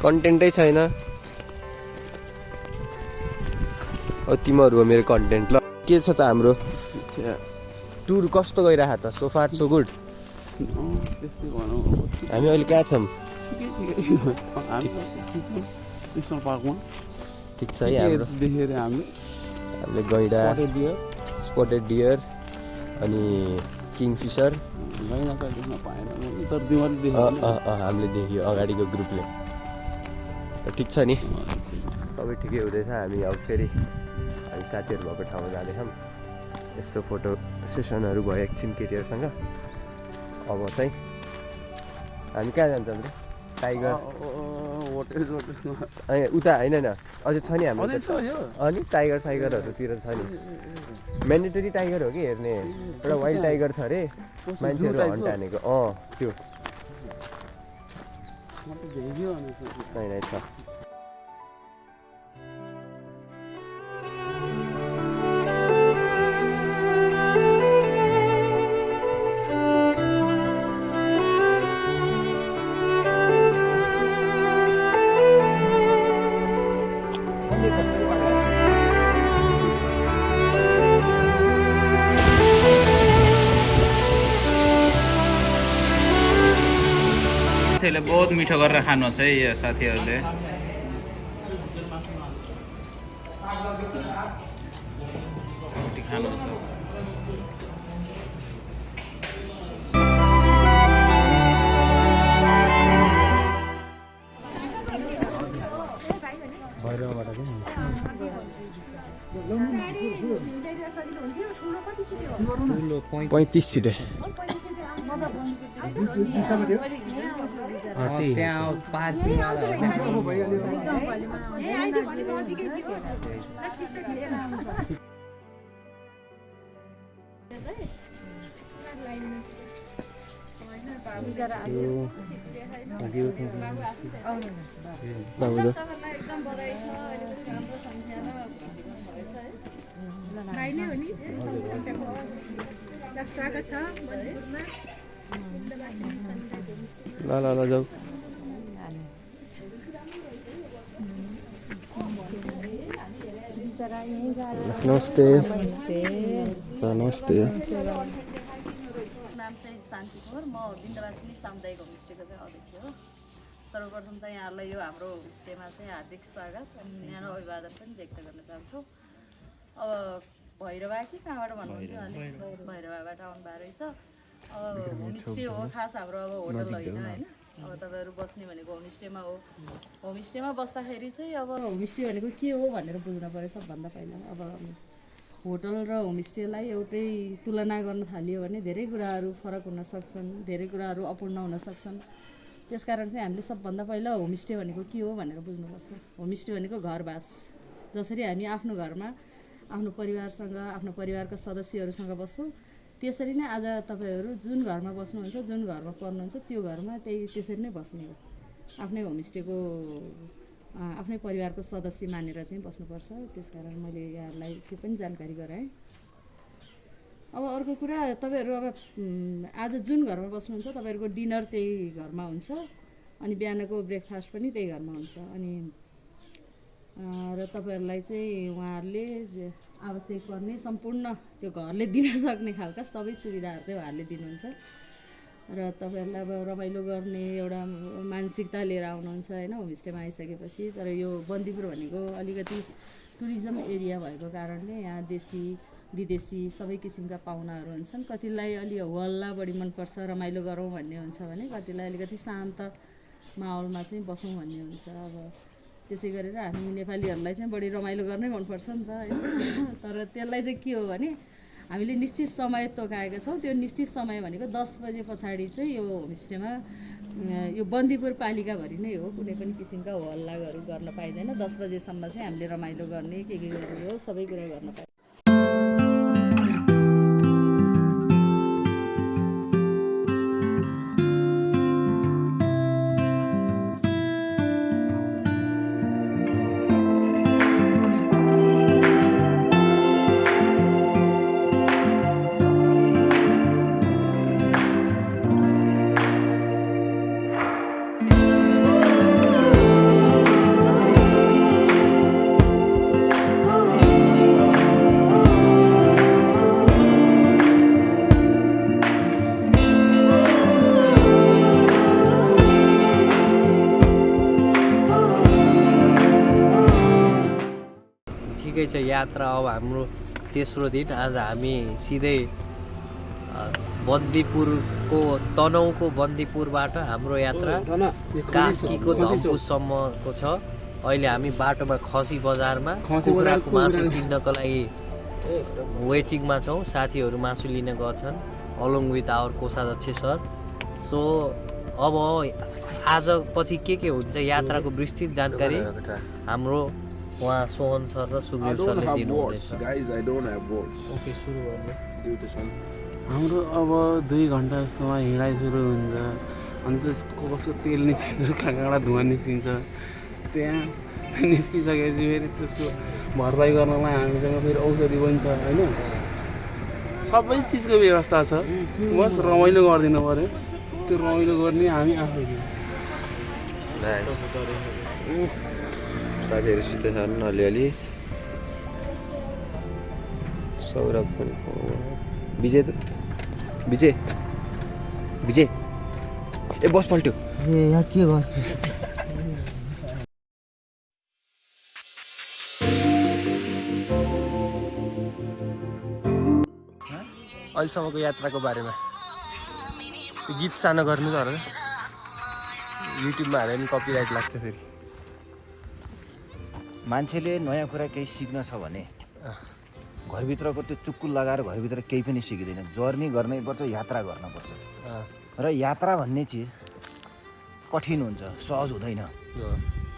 कन्टेन्टै छैन। तिमीहरू हो मेरो कन्टेन्ट। ल के छ त हाम्रो टुर कस्तो गइरहेको त? So far so good. हामी अहिले कहाँ छौँ? नेसनल पार्कमा ठिक छ है। हाम्रो देखेर हामीले गैँडा, स्पटेड डियर अनि किङफिसर हामीले देख्यो अगाडिको ग्रुपले। ठिक छ नि, सबै ठिकै हुँदैछ। हामी अब फेरि हामी साथीहरू भएको ठाउँमा जाँदैछौँ। यस्तो फोटो सेसनहरू भयो एकछिन केटीहरूसँग। अब चाहिँ हामी कहाँ जान्छौँ त? टाइगर उता होइन न, अझै छ नि हाम्रो अनि टाइगर साइगरहरूतिर छ नि। म्यान्डेटरी टाइगर हो कि हेर्ने, एउटा वाइल्ड टाइगर छ अरे मान्छेहरू हन्ट हानेको। त्यो नै छ। बहुत मिठो गरेर खानुहोस् है यो साथीहरूले। खानुहोस्। ठुलो 35 सिटे। त्यहाँ पार्किङ ल ल ल जाऊ। नमस्ते। नमस्ते। नाम चाहिँ शान्ति कौर। म बिन्दवासिनी सामुदायिक होमस्टेको चाहिँ अध्यक्ष हो। सर्वप्रथम त यहाँहरूलाई यो हाम्रो होमस्टेमा चाहिँ हार्दिक स्वागत अनि न्यानो अभिवादन पनि व्यक्त गर्न चाहन्छौँ। अब भैरवा कि कहाँबाट भन्नुहुन्छ? अलिक भैरवाबाट आउनुभएको रहेछ। अब होमस्टे हो खास हाम्रो, अब होटल होइन होइन। अब तपाईँहरू बस्ने भनेको होमस्टेमा हो। होमस्टेमा बस्दाखेरि चाहिँ अब होमस्टे भनेको के हो भनेर बुझ्नु पऱ्यो सबभन्दा पहिला। अब होटल र होमस्टेलाई एउटै तुलना गर्न थालियो भने धेरै कुराहरू फरक हुन सक्छन्, धेरै कुराहरू अपूर्ण हुन सक्छन्। त्यसकारण चाहिँ हामीले सबभन्दा पहिला होमस्टे भनेको के हो भनेर बुझ्नुपर्छ। होमस्टे भनेको घरबास। जसरी हामी आफ्नो घरमा आफ्नो परिवारसँग, आफ्नो परिवारका सदस्यहरूसँग बस्छौँ, त्यसरी नै आज तपाईँहरू जुन घरमा बस्नुहुन्छ, जुन घरमा पर्नुहुन्छ, त्यो घरमा त्यसरी नै बस्ने हो। आफ्नै होमस्टेको आफ्नै परिवारको सदस्य मानेर चाहिँ बस्नुपर्छ। त्यसकारण मैले यहाँहरूलाई त्यो पनि जानकारी गराएँ। अब अर्को कुरा, तपाईँहरू अब आज जुन घरमा बस्नुहुन्छ तपाईँहरूको डिनर त्यही घरमा हुन्छ अनि बिहानको ब्रेकफास्ट पनि त्यही घरमा हुन्छ। अनि र तपाईँहरूलाई चाहिँ उहाँहरूले आवश्यक पर्ने सम्पूर्ण त्यो घरले दिन सक्ने खालका सबै सुविधाहरू चाहिँ उहाँहरूले दिनुहुन्छ। र तपाईँहरूलाई अब रमाइलो गर्ने एउटा मानसिकता लिएर आउनुहुन्छ होइन होमस्टेमा आइसकेपछि। तर यो बन्दीपुर भनेको अलिकति टुरिज्म एरिया भएको कारणले यहाँ देशी विदेशी सबै किसिमका पाहुनाहरू हुन्छन्। कतिलाई अलि हल्ला बढी मनपर्छ, रमाइलो गरौँ भन्ने हुन्छ भने कतिलाई अलिकति शान्त माहौलमा चाहिँ बसौँ भन्ने हुन्छ। अब त्यसै गरेर हामी नेपालीहरूलाई चाहिँ बढी रमाइलो गर्नै मनपर्छ नि त होइन। तर त्यसलाई चाहिँ के हो भने हामीले निश्चित समय तोकाएका छौँ। त्यो निश्चित समय भनेको 10 बजे पछाडि चाहिँ यो होमस्टेमा यो बन्दीपुर पालिकाभरि नै हो, कुनै पनि किसिमका हल्लाहरू गर्न पाइँदैन। 10 बजेसम्म चाहिँ हामीले रमाइलो गर्ने के गर्ने हो सबै कुरा गर्न पाइन्छ। छ यात्रा। अब हाम्रो तेस्रो दिन। आज हामी सिधै बन्दीपुरको तनहुँको बन्दीपुरबाट हाम्रो यात्रा कास्कीको धम्पुसम्मको छ। अहिले हामी बाटोमा खसी बजारमा कुखुराको मासु किन्नको लागि वेटिङमा छौँ। साथीहरू मासु लिन गएछन् अलङ विथ आवर कोषाध्यक्ष सर। सो अब आज पछि के हुन्छ यात्राको विस्तृत जानकारी हाम्रो उहाँ सोहन सर र सुग्रीव सरले दिनुहुनेछ। ओके, सुरु गर्नु। हाम्रो अब 2 घन्टा जस्तोमा हिँडाइ सुरु हुन्छ। अनि त्यसको कसको तेल निस्किन्छ, कहाँबाट धुवा निस्किन्छ। त्यहाँ निस्किसकेपछि फेरि त्यसको भरपाई गर्नलाई हामीसँग फेरि औषधि पनि छ होइन। सबै चिजको व्यवस्था छ, बस रमाइलो गरिदिनु पऱ्यो। त्यो रमाइलो गर्ने हामी आफै साथीहरू सुतेछन् अलिअलि। सौरभ पनि विजय ए बस पल्ट्यो। यहाँ के गर्छ? अहिलेसम्मको यात्राको बारेमा त्यो गीत सानो गर्नु त होला, युट्युबमा हाल्यो भने कपिराइट लाग्छ फेरि। मान्छेले नयाँ कुरा केही सिक्न छ भने घरभित्रको त्यो चुक्कुल लगाएर घरभित्र केही पनि सिकिँदैन। जर्नी गर्नैपर्छ, यात्रा गर्नुपर्छ। र यात्रा भन्ने चिज कठिन हुन्छ, सहज हुँदैन।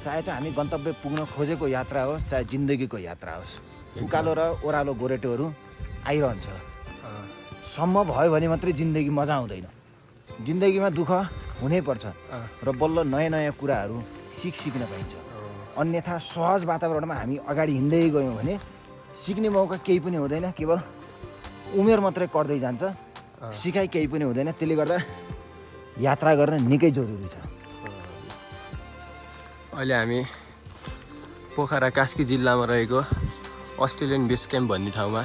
चाहे चाहिँ हामी गन्तव्य पुग्न खोजेको यात्रा होस्, चाहे जिन्दगीको यात्रा होस्, उकालो र ओह्रालो गोरेटोहरू आइरहन्छ। सम्म भयो भने मात्रै जिन्दगी मजा आउँदैन। जिन्दगीमा दुःख हुनैपर्छ र बल्ल नयाँ नयाँ कुराहरू सिक्न पाइन्छ। अन्यथा सहज वातावरणमा हामी अगाडि हिँड्दै गयौँ भने सिक्ने मौका केही पनि हुँदैन, केवल उमेर मात्रै कट्दै जान्छ, सिकाइ केही पनि हुँदैन। त्यसले गर्दा यात्रा गर्न निकै जरुरी छ। अहिले हामी पोखरा कास्की जिल्लामा रहेको अस्ट्रेलियन बेस क्याम्प भन्ने ठाउँमा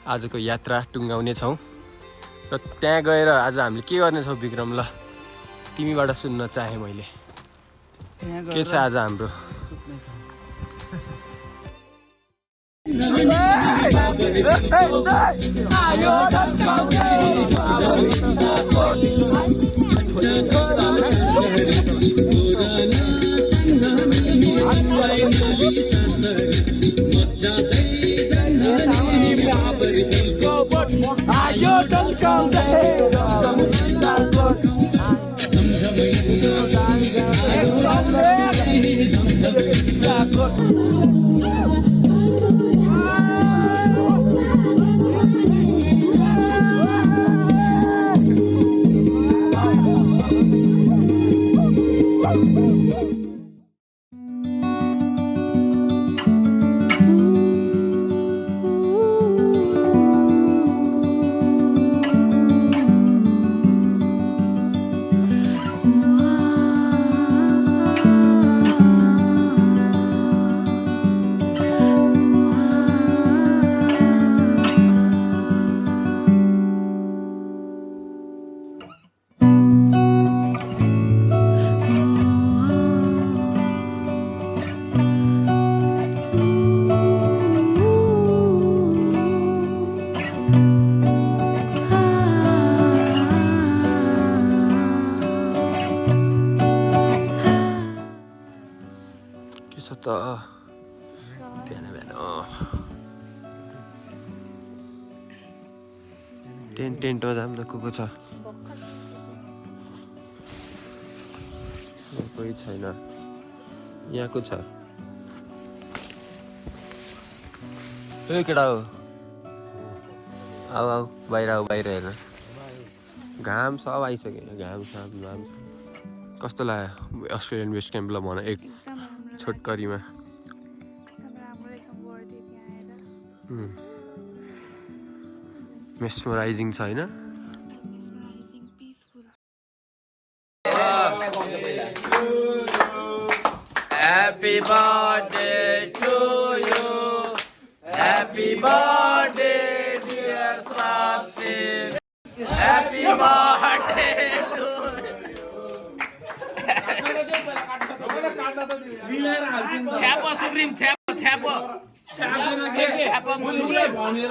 आजको यात्रा टुङ्गाउने छौँ। र त्यहाँ गएर आज हामीले के गर्नेछौँ विक्रम? ल तिमीबाट सुन्न चाहेँ मैले, के छ आज हाम्रो? टेन्टमा जाम त को छ? कोही छैन। यहाँ को छ? ए केटा हो, आऊ बाहिर हेर्न। घाम सब आइसक्यो, घाम छ। कस्तो लाग्यो अस्ट्रेलियन बेस क्याम्पलाई भन एक छोटकरीमा? मेस्मराइजिङ छ होइन? Happy birthday to you. Happy birthday dear Sachin. Happy birthday to you. छ्यापो सुग्रीम छ्यापो छ्याप्दैन के? सुग्रे भनेर